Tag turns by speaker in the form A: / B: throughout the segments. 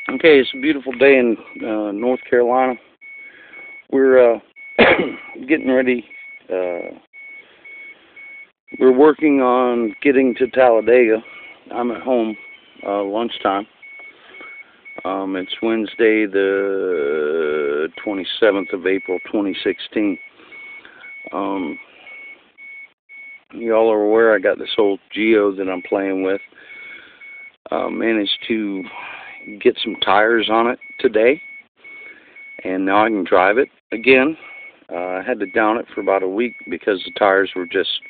A: Okay, it's a beautiful day in North Carolina. We're getting ready. We're working on getting to Talladega. I'm at home, lunchtime. It's Wednesday, the 27th of April, 2016. Y'all are aware I got this old Geo that I'm playing with. Managed to get some tires on it today, and now I can drive it again. I had to down it for about a week because the tires were just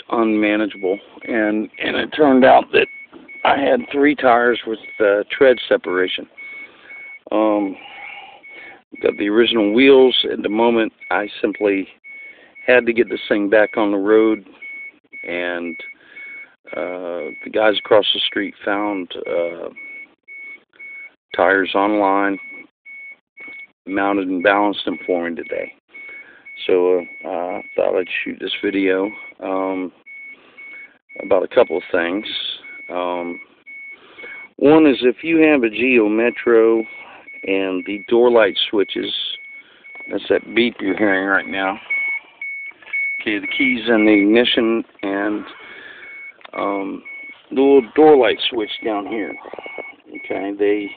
A: unmanageable, and it turned out that I had 3 tires with tread separation. Got the original wheels. At the moment, I simply had to get this thing back on the road, and the guys across the street found tires online, mounted and balanced them for me today. So I thought I'd shoot this video about a couple of things. One is, if you have a Geo Metro and the door light switches, that's that beep you're hearing right now. Okay, the keys in the ignition and the little door light switch down here. Okay, they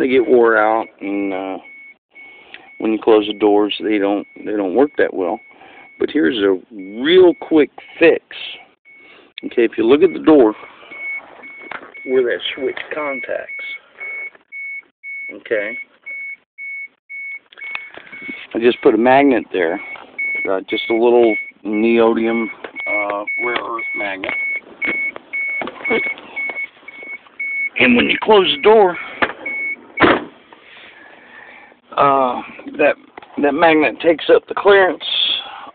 A: get wore out, and when you close the doors, they don't work that well. But here's a real quick fix. Okay, if you look at the door where that switch contacts, okay, I just put a magnet there, just a little neodymium rare earth magnet. And when you close the door, that magnet takes up the clearance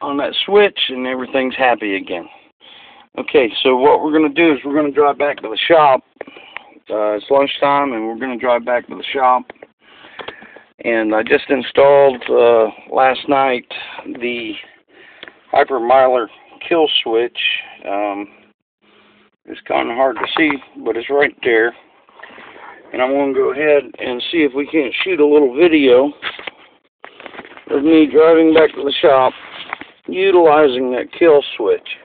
A: on that switch, and everything's happy again. Okay, so what we're going to do is we're going to drive back to the shop. It's lunchtime, and we're going to drive back to the shop. And I just installed last night the Hypermiler kill switch. It's kind of hard to see, but it's right there. And I'm going to go ahead and see if we can't shoot a little video of me driving back to the shop utilizing that kill switch.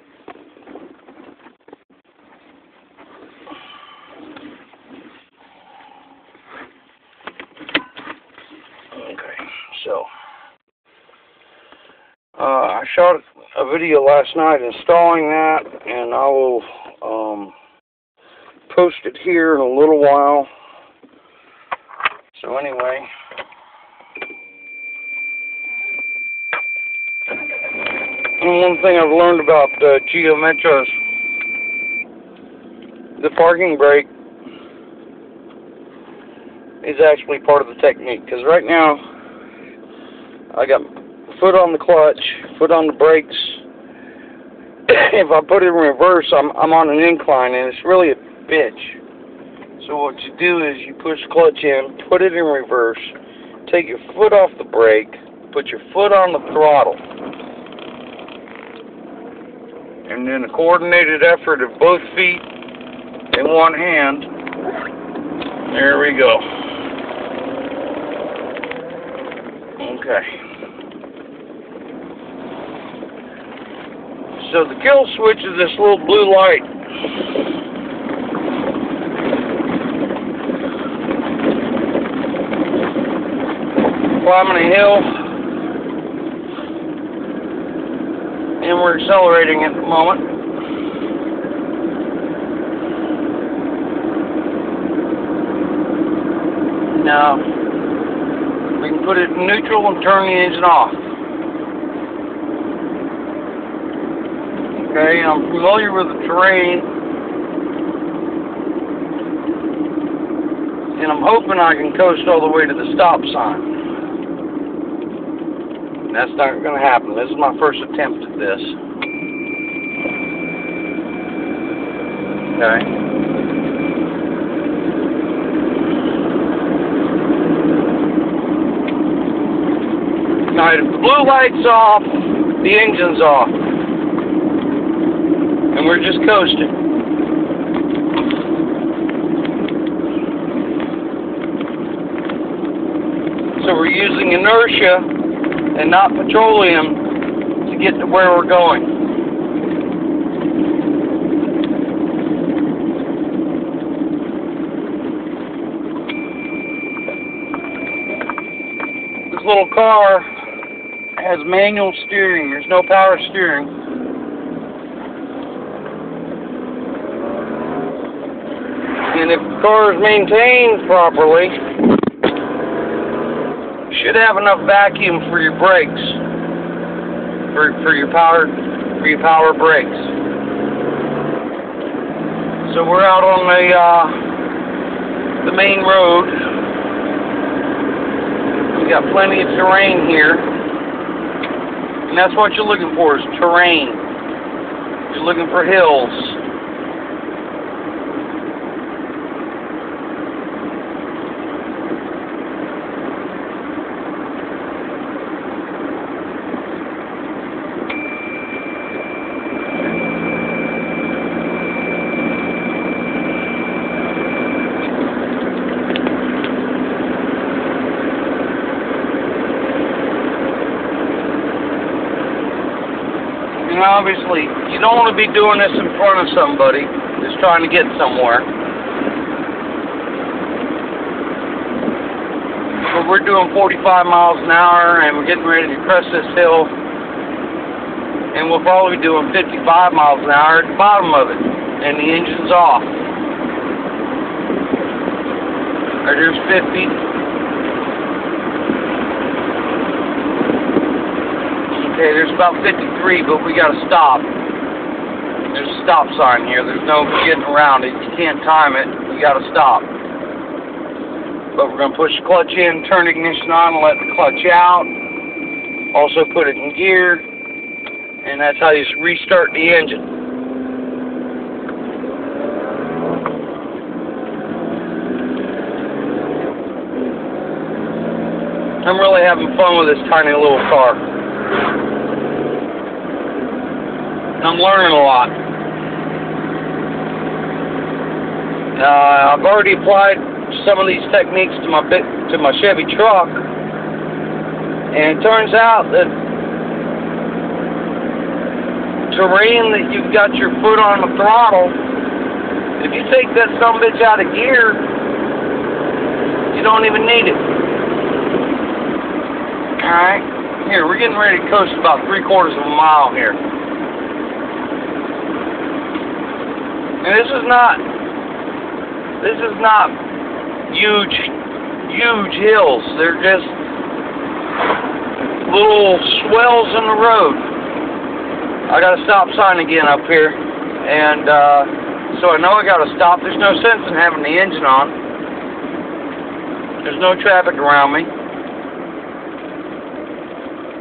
A: Okay, so I shot a video last night installing that, and I will post it here in a little while. So anyway, and one thing I've learned about Geo Metros, the parking brake is actually part of the technique. Because right now, I got foot on the clutch, foot on the brakes. If I put it in reverse, I'm on an incline, and it's really a bitch. So what you do is you push the clutch in, put it in reverse, take your foot off the brake, put your foot on the throttle, and then a coordinated effort of both feet in one hand. There we go. Okay. So the kill switch is this little blue light. Climbing a hill, and we're accelerating at the moment. Now we can put it in neutral and turn the engine off. Okay, I'm familiar with the terrain, and I'm hoping I can coast all the way to the stop sign. That's not going to happen. This is my first attempt at this. Okay. Now, if the blue light's off, the engine's off. And we're just coasting. using inertia and not petroleum to get to where we're going. This little car has manual steering. There's no power steering. And if the car is maintained properly, you should have enough vacuum for your brakes, for your power brakes. So we're out on the main road. We got plenty of terrain here, and that's what you're looking for, is terrain. You're looking for hills. And obviously, you don't want to be doing this in front of somebody that's trying to get somewhere. But we're doing 45 miles an hour, and we're getting ready to crest this hill. And we'll probably be doing 55 miles an hour at the bottom of it. And the engine's off. Right, there's 50. Okay, there's about 53, but we got to stop. There's a stop sign here. There's no getting around it. You can't time it. You got to stop. But we're going to push the clutch in, turn the ignition on, and let the clutch out. Also put it in gear, and that's how you restart the engine. I'm really having fun with this tiny little car. I'm learning a lot. I've already applied some of these techniques to my Chevy truck, and it turns out that terrain that you've got your foot on the throttle, if you take that sumbitch out of gear, you don't even need it. Alright, here, we're getting ready to coast about 3/4 of a mile here. And this is not huge hills. They're just little swells in the road. I got a stop sign again up here, and so I know I got to stop. There's no sense in having the engine on. There's no traffic around me.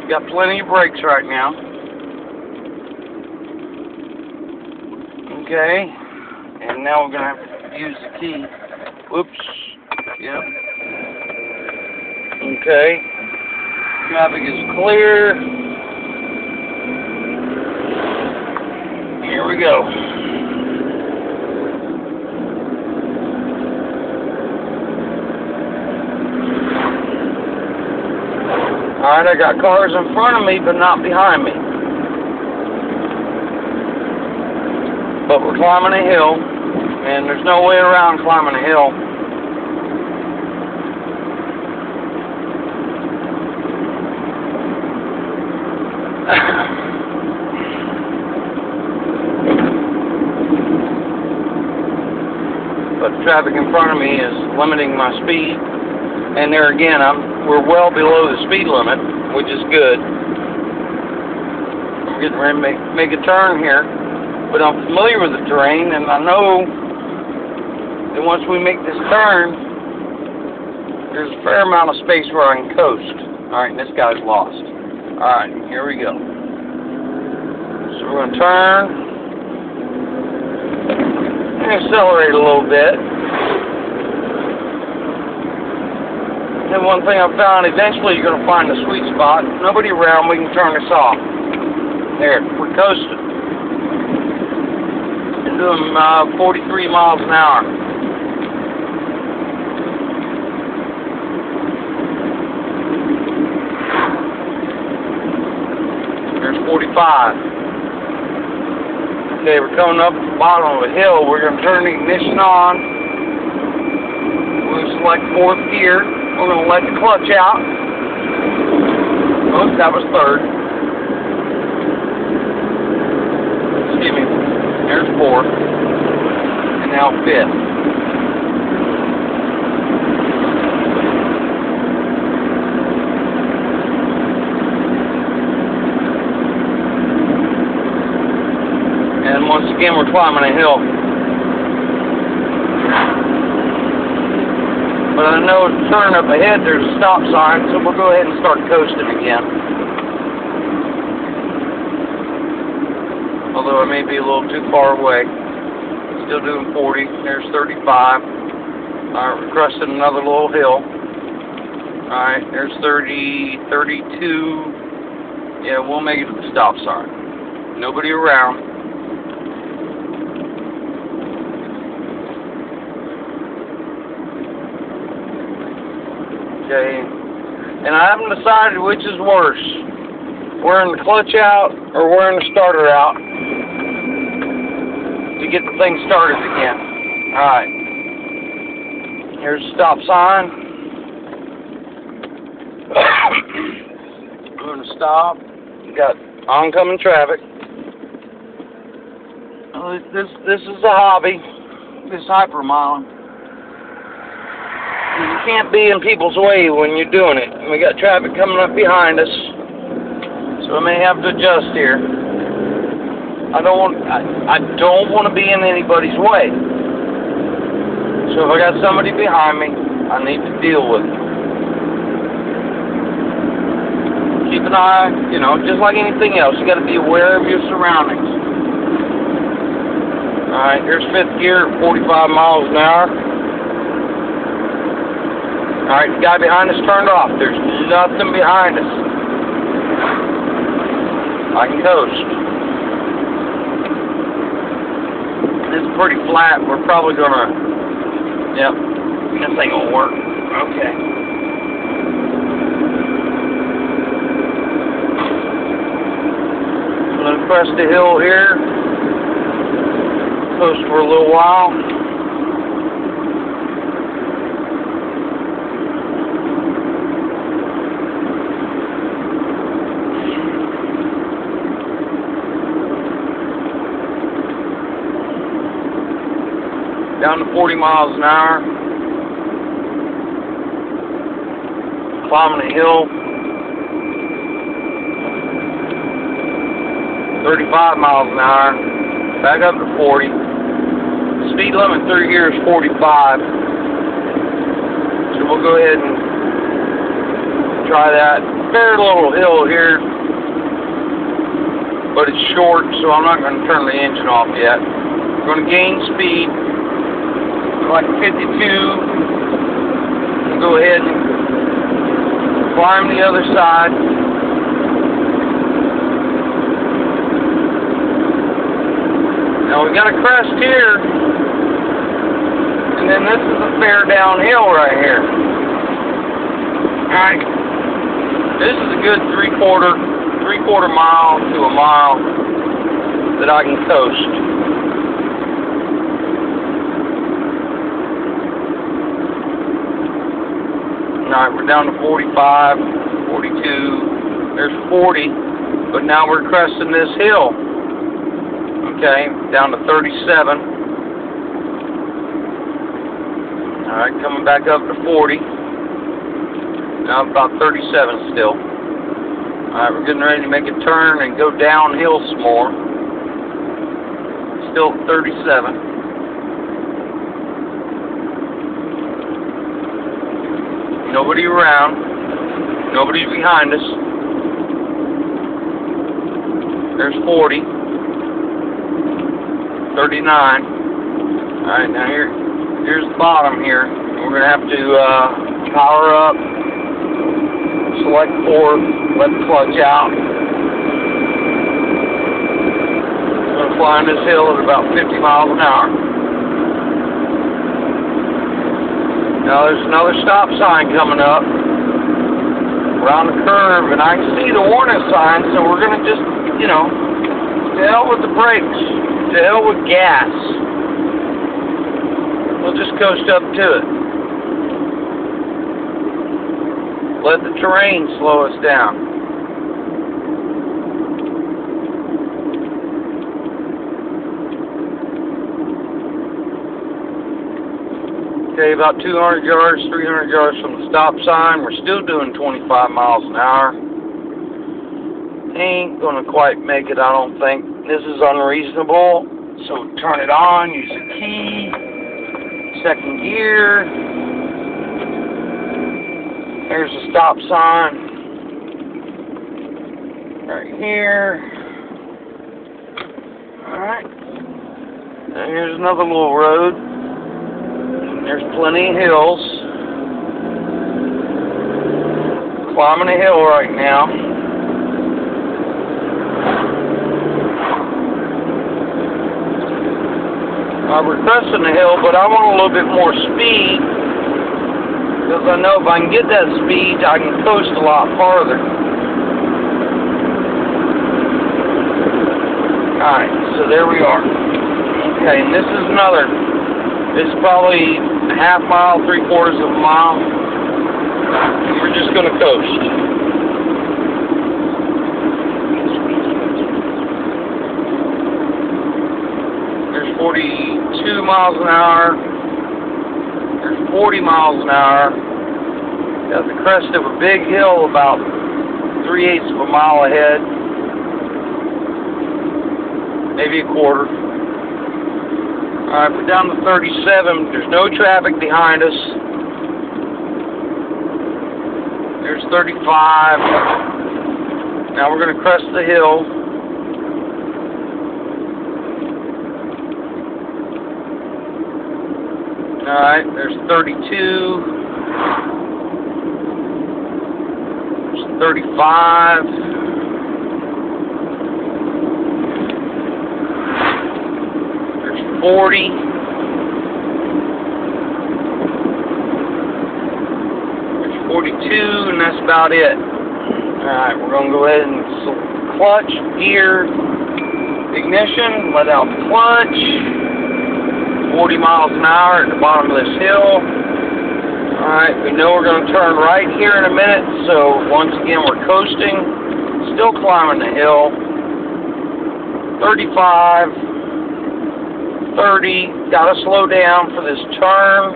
A: Got plenty of brakes right now. Okay. And now we're going to have to use the key. Whoops. Yep. Okay. Traffic is clear. Here we go. Alright, I got cars in front of me, but not behind me. But we're climbing a hill, and there's no way around climbing a hill. But the traffic in front of me is limiting my speed, and there again, we're well below the speed limit, which is good. I'm getting ready to make a turn here. But I'm familiar with the terrain, and I know that once we make this turn, there's a fair amount of space where I can coast. Alright, and this guy's lost. Alright, here we go. So we're going to turn and accelerate a little bit. And one thing I found, eventually you're going to find a sweet spot. Nobody around, we can turn this off. There, we're coasting. Doing 43 miles an hour. 35. Okay, we're coming up the bottom of a hill. We're going to turn the ignition on. We'll select 4th gear. We're going to let the clutch out. Oops, that was 3rd. Excuse me. There's 4th. And now 5th. And once again, we're climbing a hill. But I know to turn up ahead, there's a stop sign, so we'll go ahead and start coasting again. Although I may be a little too far away. Still doing 40. There's 35. Alright, we're cresting another little hill. Alright, there's 30, 32. Yeah, we'll make it to the stop sign. Nobody around. Okay, and I haven't decided which is worse, wearing the clutch out or wearing the starter out to get the thing started again. Alright, here's the stop sign. I'm going to stop. We got oncoming traffic. This is a hobby, this hypermiling. You can't be in people's way when you're doing it. And we got traffic coming up behind us, so I may have to adjust here. I don't want to be in anybody's way. So if I got somebody behind me, I need to deal with it. Keep an eye, you know, just like anything else. You got to be aware of your surroundings. All right, here's 5th gear, 45 miles an hour. Alright, the guy behind us turned off. There's nothing behind us. I can coast. It's pretty flat. We're probably gonna... Yep. This ain't gonna work. Okay. I'm gonna crest the hill here. Coast for a little while. Down to 40 miles an hour. Climbing a hill. 35 miles an hour. Back up to 40. Speed limit through here is 45. So we'll go ahead and try that. Fair little hill here, but it's short, so I'm not going to turn the engine off yet. We're going to gain speed. Like 52, we'll go ahead and climb the other side. Now we got a crest here, and then this is a fair downhill right here. Alright, this is a good three-quarter mile to a mile that I can coast. Alright, we're down to 45, 42, there's 40, but now we're cresting this hill. Okay, down to 37. Alright, coming back up to 40. Now about 37 still. Alright, we're getting ready to make a turn and go downhill some more. Still 37. Nobody around. Nobody's behind us. There's 40. 39. Alright, now here's the bottom here. We're going to have to power up, select 4, let the clutch out. We're going to fly on this hill at about 50 miles an hour. Now there's another stop sign coming up around the curve, and I can see the warning sign, so we're going to just you know, to hell with the brakes, to hell with gas. We'll just coast up to it. Let the terrain slow us down. Okay, about 200 yards, 300 yards from the stop sign. We're still doing 25 miles an hour. Ain't gonna quite make it, I don't think. This is unreasonable. So turn it on, use the key. Second gear. There's the stop sign. Right here. Alright. And here's another little road. There's plenty of hills. Climbing a hill right now. We're cresting the hill, but I want a little bit more speed, because I know if I can get that speed, I can coast a lot farther. Alright, so there we are. Okay, and this is another. This is probably a half mile, 3/4 of a mile. We're just going to coast. There's 42 miles an hour. There's 40 miles an hour. Got the crest of a big hill about 3/8 of a mile ahead. Maybe a quarter. Alright, we're down to 37. There's no traffic behind us. There's 35. Now we're going to crest the hill. Alright, there's 32. There's 35. There's 40. There's 42, and that's about it. Alright, we're going to go ahead and clutch, gear, ignition, let out the clutch. 40 miles an hour at the bottom of this hill. Alright, we know we're going to turn right here in a minute, so once again we're coasting, still climbing the hill. 35, 30, gotta slow down for this turn.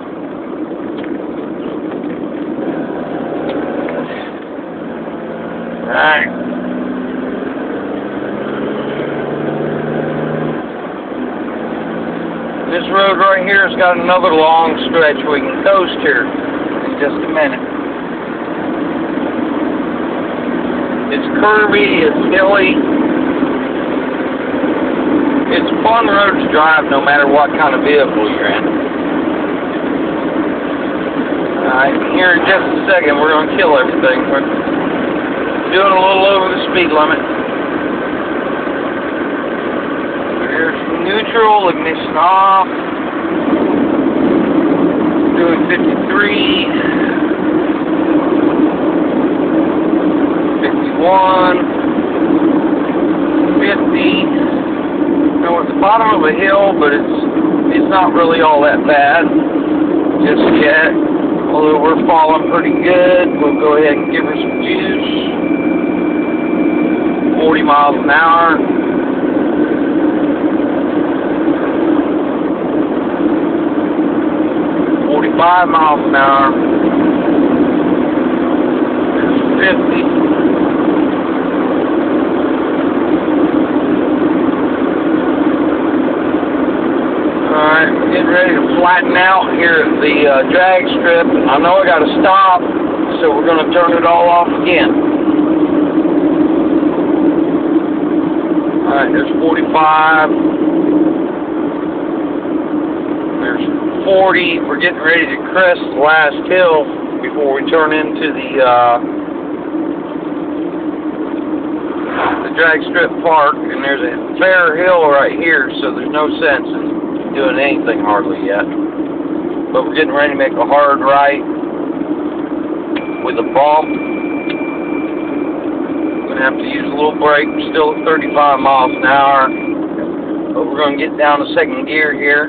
A: Alright. This road right here has got another long stretch we can coast here in just a minute. It's curvy, it's hilly. It's a fun road to drive no matter what kind of vehicle you're in. Alright, here in just a second we're going to kill everything. We're doing a little over the speed limit. Neutral, ignition off. Doing 53, 51, 50. Now we're at the bottom of a hill, but it's not really all that bad just yet. Although we're falling pretty good, we'll go ahead and give her some juice. 40 miles an hour. 5 miles an hour. There's 50. Alright, getting ready to flatten out here at the drag strip. I know I got to stop, so we're going to turn it all off again. Alright, there's 45. There's 40. We're getting ready to crest the last hill before we turn into the drag strip park, and there's a fair hill right here, so there's no sense in doing anything hardly yet. But we're getting ready to make a hard right with a bump. to have to use a little brake. We're still at 35 miles an hour. But we're going to get down to second gear here.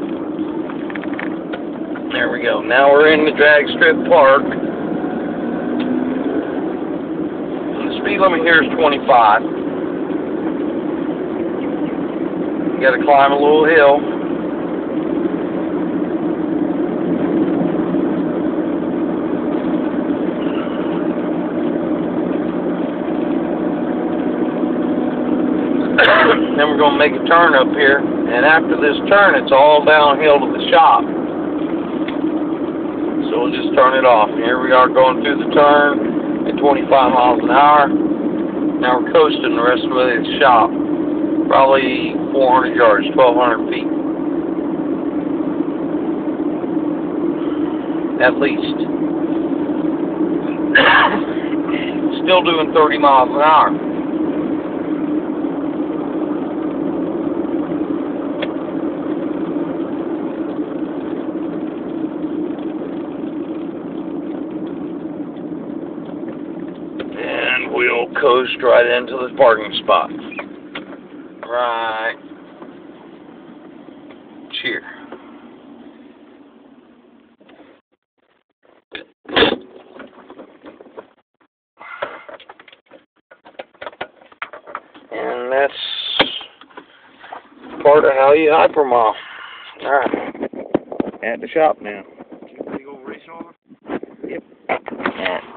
A: There we go. Now we're in the drag strip park. And the speed limit here is 25. You got to climb a little hill. Then we're going to make a turn up here, and after this turn, it's all downhill to the shop. So we'll just turn it off. And here we are going through the turn at 25 miles an hour. Now we're coasting the rest of the way to the shop. Probably 400 yards, 1,200 feet. At least. Still doing 30 miles an hour. We'll coast right into the parking spot. Right here. And that's part of how you hypermile. Alright. At the shop now.
B: You go race over?
A: Yep. Alright.